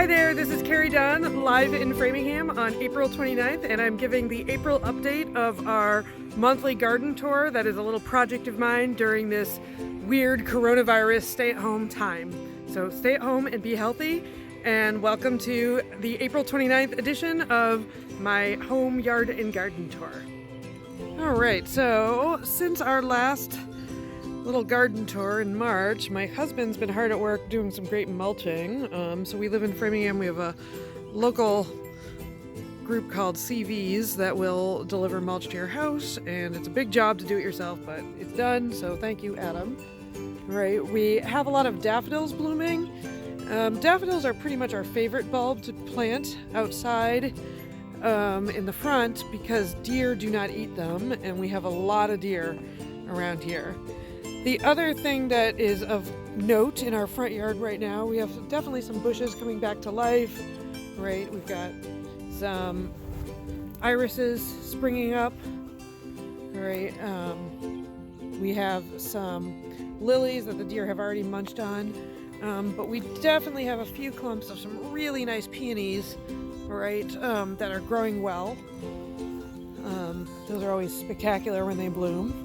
Hi there, this is Kerry Dunn, live in Framingham on April 29th, and I'm giving the April update of our monthly garden tour that is a little project of mine during this weird coronavirus stay-at-home time. So stay at home and be healthy, and welcome to the April 29th edition of my home yard and garden tour. Alright, so since our last little garden tour in March, my husband's been hard at work doing some great mulching. So we live in Framingham. We have a local group called CVs that will deliver mulch to your house, and it's a big job to do it yourself, but it's done, so thank you, Adam. Right, we have a lot of daffodils blooming. Daffodils are pretty much our favorite bulb to plant outside in the front because deer do not eat them, and we have a lot of deer around here. The other thing that is of note in our front yard right now, we have definitely some bushes coming back to life, right? We've got some irises springing up, right? We have some lilies that the deer have already munched on, but we definitely have a few clumps of some really nice peonies, right, that are growing well. Those are always spectacular when they bloom.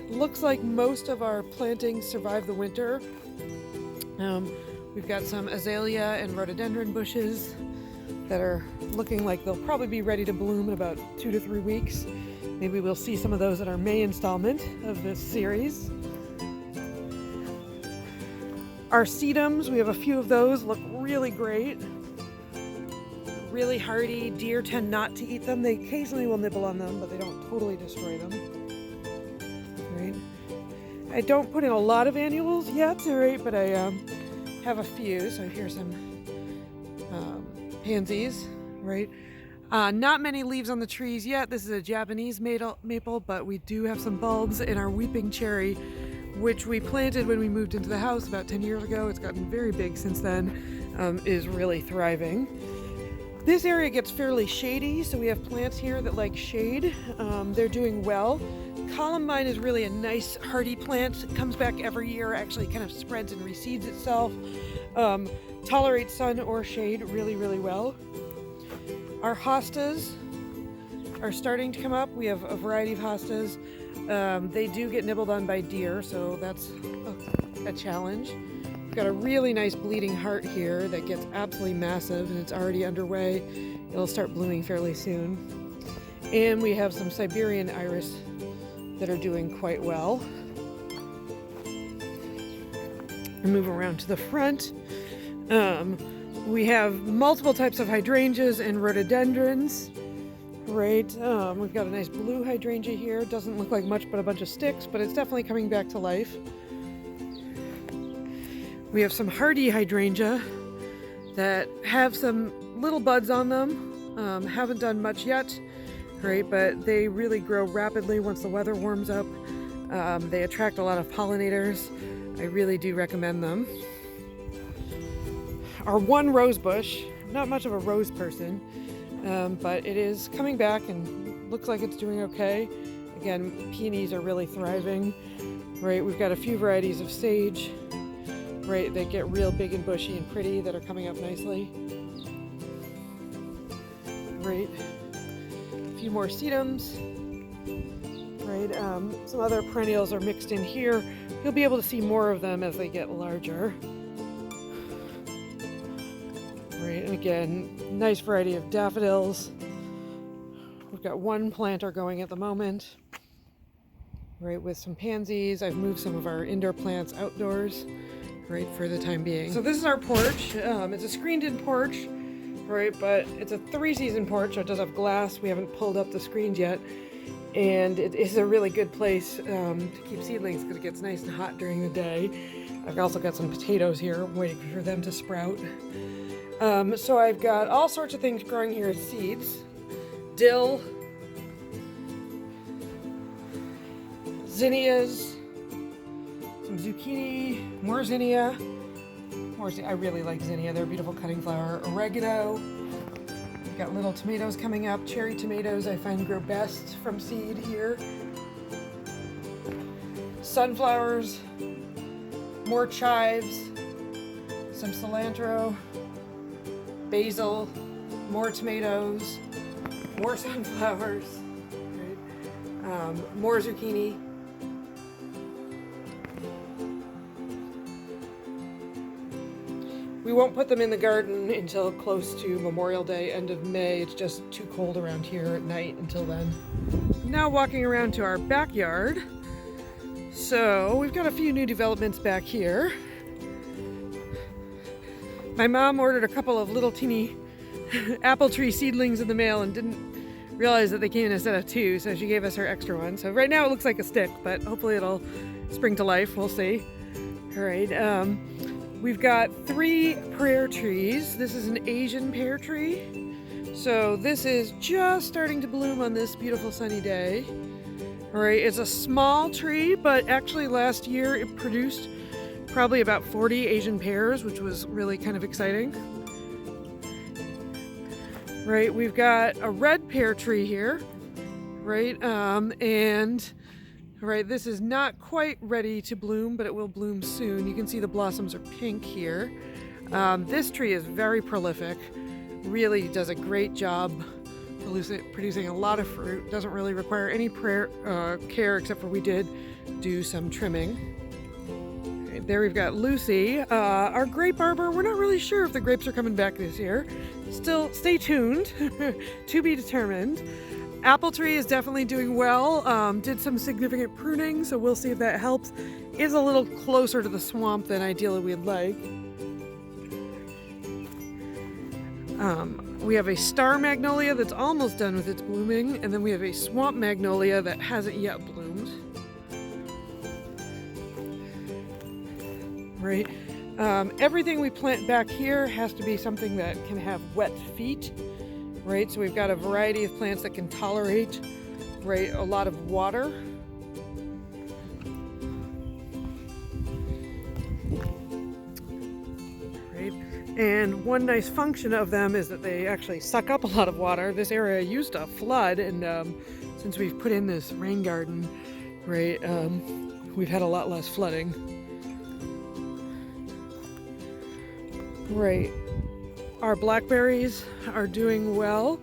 Looks like most of our plantings survive the winter. We've got some azalea and rhododendron bushes that are looking like they'll probably be ready to bloom in about 2 to 3 weeks. Maybe we'll see some of those in our May installment of this series. Our sedums, we have a few of those, look really great. Really hardy. Deer tend not to eat them. They occasionally will nibble on them, but they don't totally destroy them. Right. I don't put in a lot of annuals yet, right, but I have a few. So here's some pansies, right? Not many leaves on the trees yet. This is a Japanese maple, but we do have some bulbs in our weeping cherry, which we planted when we moved into the house about 10 years ago. It's gotten very big since then, is really thriving. This area gets fairly shady, so we have plants here that like shade. They're doing well. Columbine is really a nice hardy plant. It comes back every year, actually kind of spreads and reseeds itself. Tolerates sun or shade really, really well. Our hostas are starting to come up. We have a variety of hostas. They do get nibbled on by deer, so that's a challenge. We've got a really nice bleeding heart here that gets absolutely massive, and it's already underway. It'll start blooming fairly soon. And we have some Siberian iris that are doing quite well. And move around to the front. We have multiple types of hydrangeas and rhododendrons. Right, we've got a nice blue hydrangea here. Doesn't look like much but a bunch of sticks, but it's definitely coming back to life. We have some hardy hydrangea that have some little buds on them. Haven't done much yet, right, but they really grow rapidly once the weather warms up. They attract a lot of pollinators. I really do recommend them. Our one rose bush, not much of a rose person, but it is coming back and looks like it's doing okay. Again, peonies are really thriving, right? We've got a few varieties of sage, right? They get real big and bushy and pretty that are coming up nicely. Right. A few more sedums, right? Some other perennials are mixed in here. You'll be able to see more of them as they get larger. Right, and again, nice variety of daffodils. We've got one planter going at the moment, right, with some pansies. I've moved some of our indoor plants outdoors, right, for the time being. So this is our porch. It's a screened-in porch, right, but it's a 3-season porch, so it does have glass. We haven't pulled up the screens yet, and it is a really good place to keep seedlings because it gets nice and hot during the day. I've also got some potatoes here, waiting for them to sprout. So I've got all sorts of things growing here as seeds. Dill, zinnias, some zucchini, more zinnia. I really like zinnia, they're a beautiful cutting flower. Oregano, we've got little tomatoes coming up. Cherry tomatoes I find grow best from seed here. Sunflowers, more chives, some cilantro, basil, more tomatoes, more sunflowers, right? More zucchini. We won't put them in the garden until close to Memorial Day, end of May. It's just too cold around here at night until then. Now walking around to our backyard. So we've got a few new developments back here. My mom ordered a couple of little teeny apple tree seedlings in the mail and didn't realize that they came in a set of 2, so she gave us her extra one. So right now it looks like a stick, but hopefully it'll spring to life. We'll see. All right. We've got 3 pear trees. This is an Asian pear tree. So this is just starting to bloom on this beautiful sunny day. All right, it's a small tree, but actually last year it produced probably about 40 Asian pears, which was really kind of exciting. Right, we've got a red pear tree here, right? Right, this is not quite ready to bloom, but it will bloom soon. You can see the blossoms are pink here. This tree is very prolific, really does a great job producing a lot of fruit. Doesn't really require any care, except for we did do some trimming. Right, there we've got Lucy. Our grape arbor, we're not really sure if the grapes are coming back this year. Still, stay tuned, to be determined. Apple tree is definitely doing well. Did some significant pruning, so we'll see if that helps. Is a little closer to the swamp than ideally we'd like. We have a star magnolia that's almost done with its blooming, and then we have a swamp magnolia that hasn't yet bloomed. Right. Everything we plant back here has to be something that can have wet feet. Right, so we've got a variety of plants that can tolerate, right, a lot of water. Right, and one nice function of them is that they actually suck up a lot of water. This area used to flood, and since we've put in this rain garden, right, we've had a lot less flooding. Right. Our blackberries are doing well,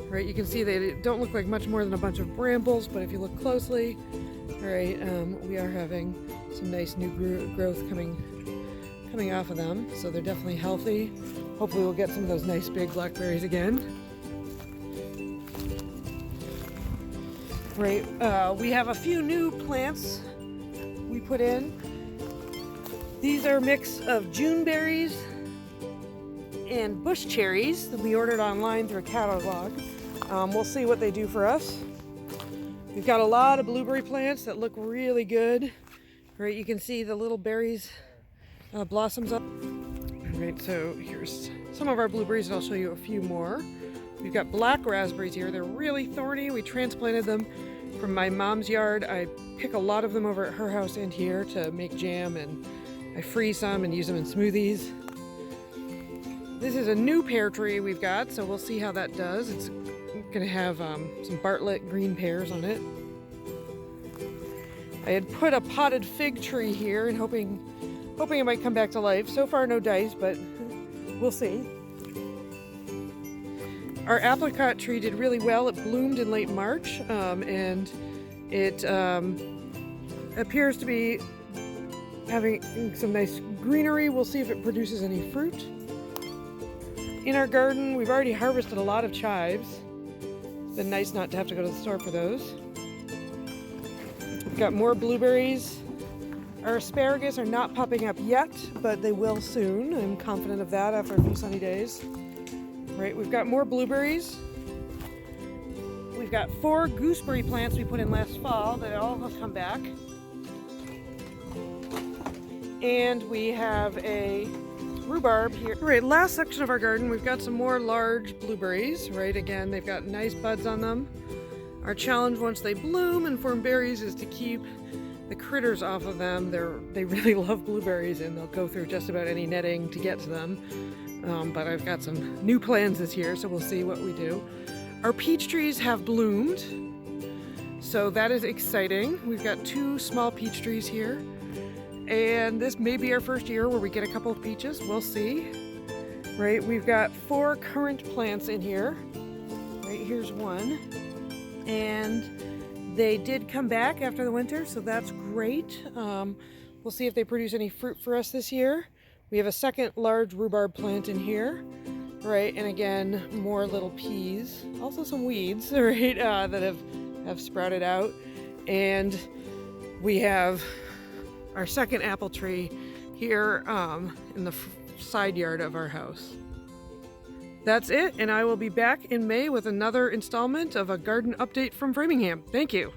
right? You can see they don't look like much more than a bunch of brambles, but if you look closely, right, we are having some nice new growth coming off of them, so they're definitely healthy. Hopefully we'll get some of those nice big blackberries again. Right, we have a few new plants we put in. These are a mix of June berries and bush cherries that we ordered online through a catalog. We'll see what they do for us. We've got a lot of blueberry plants that look really good. Right, you can see the little berries blossoms up. Right, so here's some of our blueberries, and I'll show you a few more. We've got black raspberries here. They're really thorny. We transplanted them from my mom's yard. I pick a lot of them over at her house and here to make jam, and I freeze some and use them in smoothies. This is a new pear tree we've got, so we'll see how that does. It's going to have some Bartlett green pears on it. I had put a potted fig tree here and hoping it might come back to life. So far, no dice, but we'll see. Our apricot tree did really well. It bloomed in late March, and it appears to be having some nice greenery. We'll see if it produces any fruit. In our garden, we've already harvested a lot of chives. It's been nice not to have to go to the store for those. We've got more blueberries. Our asparagus are not popping up yet, but they will soon. I'm confident of that after a few sunny days. Right, we've got more blueberries. We've got 4 gooseberry plants we put in last fall that all have come back. And we have a rhubarb here. All right, last section of our garden, we've got some more large blueberries, right? Again, they've got nice buds on them. Our challenge once they bloom and form berries is to keep the critters off of them. They really love blueberries, and they'll go through just about any netting to get to them. But I've got some new plans this year, so we'll see what we do. Our peach trees have bloomed, so that is exciting. We've got 2 small peach trees here. and this may be our first year where we get a couple of peaches. We'll see. Right, we've got 4 currant plants in here. Right, here's one. And they did come back after the winter, so that's great. We'll see if they produce any fruit for us this year. We have a second large rhubarb plant in here. Right, and again, more little peas. Also some weeds, right, that have sprouted out. And we have our second apple tree here in the side yard of our house. That's it, and I will be back in May with another installment of a garden update from Framingham. Thank you.